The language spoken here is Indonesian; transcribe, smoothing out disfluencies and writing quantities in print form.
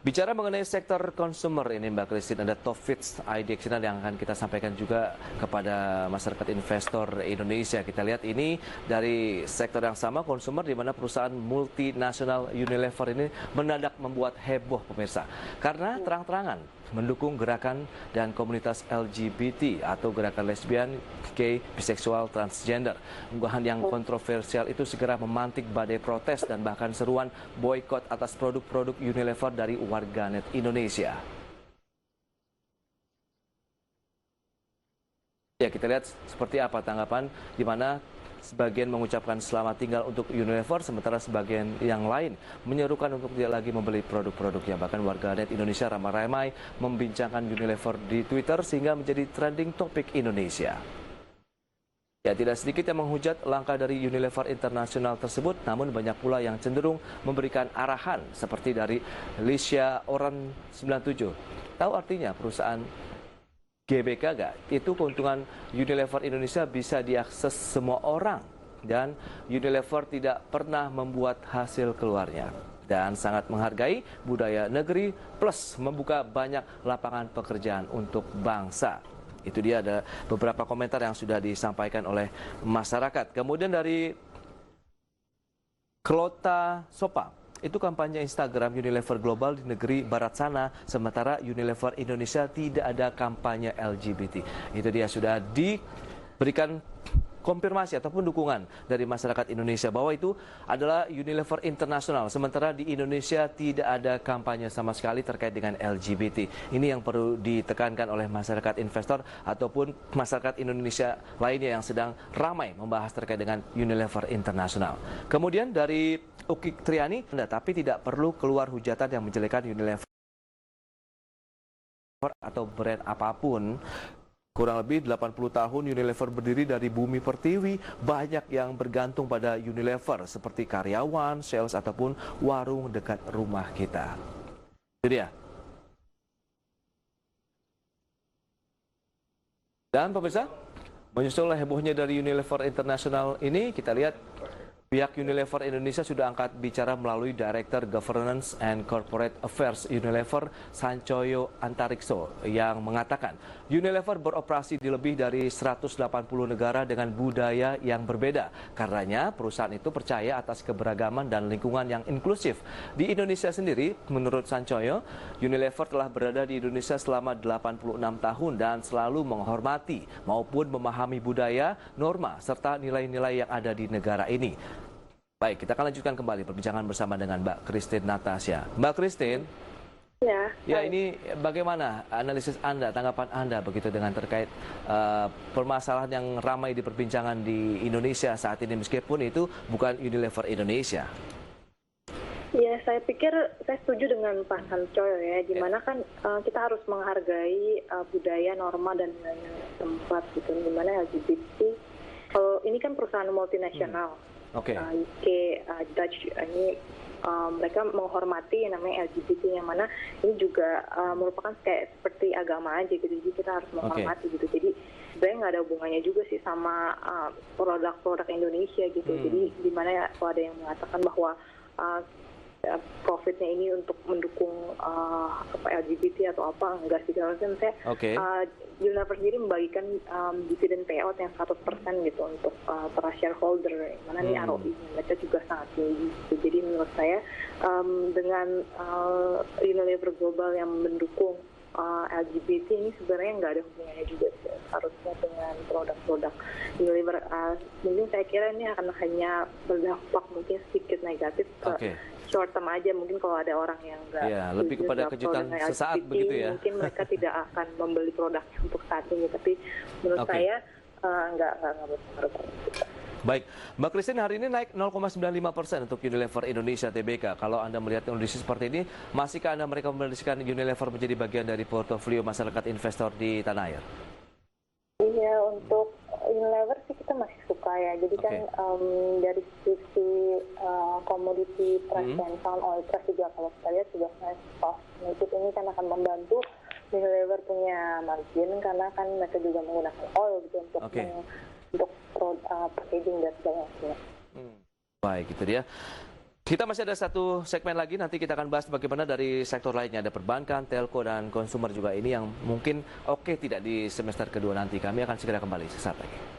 Bicara mengenai sektor konsumer ini Mbak Christine, ada top fits ID Action yang akan kita sampaikan juga kepada masyarakat investor Indonesia. Kita lihat ini dari sektor yang sama, konsumer, di mana perusahaan multinasional Unilever ini mendadak membuat heboh pemirsa. Karena terang-terangan mendukung gerakan dan komunitas LGBT atau gerakan lesbian, gay, biseksual, transgender. Unggahan yang kontroversial itu segera memantik badai protes dan bahkan seruan boykot atas produk-produk Unilever dari warganet Indonesia. Ya, kita lihat seperti apa tanggapan, di mana sebagian mengucapkan selamat tinggal untuk Unilever, sementara sebagian yang lain menyerukan untuk tidak lagi membeli produk-produknya. Bahkan warganet Indonesia ramai-ramai membincangkan Unilever di Twitter sehingga menjadi trending topik Indonesia. Ya, tidak sedikit yang menghujat langkah dari Unilever Internasional tersebut, namun banyak pula yang cenderung memberikan arahan seperti dari Lisha Oran 97. Tahu artinya perusahaan GBK gak? Itu keuntungan Unilever Indonesia bisa diakses semua orang dan Unilever tidak pernah membuat hasil keluarnya dan sangat menghargai budaya negeri plus membuka banyak lapangan pekerjaan untuk bangsa. Itu dia, ada beberapa komentar yang sudah disampaikan oleh masyarakat. Kemudian dari Klota Sopa, itu kampanye Instagram Unilever Global di negeri barat sana, sementara Unilever Indonesia tidak ada kampanye LGBT. Itu dia, sudah diberikan konfirmasi ataupun dukungan dari masyarakat Indonesia bahwa itu adalah Unilever Internasional, sementara di Indonesia tidak ada kampanye sama sekali terkait dengan LGBT. Ini yang perlu ditekankan oleh masyarakat investor ataupun masyarakat Indonesia lainnya yang sedang ramai membahas terkait dengan Unilever Internasional. Kemudian dari Uki Triani, tapi tidak perlu keluar hujatan yang menjelekan Unilever atau brand apapun. Kurang lebih 80 tahun Unilever berdiri dari bumi pertiwi, banyak yang bergantung pada Unilever seperti karyawan, sales ataupun warung dekat rumah kita. Itu dia. Dan pemirsa, menyusul hebohnya dari Unilever Internasional ini, kita lihat pihak Unilever Indonesia sudah angkat bicara melalui Director Governance and Corporate Affairs Unilever, Sancoyo Antarikso, yang mengatakan Unilever beroperasi di lebih dari 180 negara dengan budaya yang berbeda. Karenanya perusahaan itu percaya atas keberagaman dan lingkungan yang inklusif. Di Indonesia sendiri, menurut Sancoyo, Unilever telah berada di Indonesia selama 86 tahun dan selalu menghormati maupun memahami budaya, norma, serta nilai-nilai yang ada di negara ini. Baik, kita akan lanjutkan kembali perbincangan bersama dengan Mbak Christine Natasha. Mbak Christine, ya ini bagaimana analisis Anda, tanggapan Anda begitu dengan terkait permasalahan yang ramai diperbincangkan di Indonesia saat ini meskipun itu bukan Unilever Indonesia? Ya, saya pikir saya setuju dengan Pak Sancoyo ya, di mana kan kita harus menghargai budaya, norma dan tempat gitu, di mana LGBT. Kalau ini kan perusahaan multinasional. UK, Dutch, ini mereka menghormati yang namanya LGBT, yang mana ini juga merupakan kayak seperti agama aja gitu, jadi kita harus menghormati gitu. Jadi sebenarnya nggak ada hubungannya juga sih sama produk-produk Indonesia gitu. Jadi di mana kalau ada yang mengatakan bahwa profitnya ini untuk mendukung LGBT atau apa, enggak sih. Kalau saya Unilever sendiri membagikan dividen payout yang 100% gitu untuk para shareholder, mana nih ROI mereka juga sangat tinggi gitu. Jadi menurut saya dengan Unilever Global yang mendukung LGBT ini sebenarnya nggak ada hubungannya juga sih, harusnya dengan produk-produk Unilever. Mungkin saya kira ini akan hanya berdampak mungkin sedikit negatif ke short term aja, mungkin kalau ada orang yang nggak lebih kepada kejutan sesaat LGBT, begitu ya, mungkin mereka tidak akan membeli produknya untuk saat ini, tapi menurut saya nggak berpengaruh. Baik, Mbak Christine, hari ini naik 0,95% untuk Unilever Indonesia Tbk. Kalau Anda melihat kondisi seperti ini, masihkah Anda mereka mendiskusikan Unilever menjadi bagian dari portofolio masyarakat investor di tanah air? Iya, untuk Unilever sih kita masih suka ya. Jadi kan dari sisi komoditi price and sound oil price juga kalau kita lihat sudah naik cost. Ini kan akan membantu Unilever punya margin karena kan mereka juga menggunakan oil gitu untuk packaging dan sebagainya. Baik, itu dia. Kita masih ada satu segmen lagi, nanti kita akan bahas bagaimana dari sektor lainnya. Ada perbankan, telco, dan konsumer juga ini yang mungkin oke tidak di semester kedua nanti. Kami akan segera kembali sesaat lagi.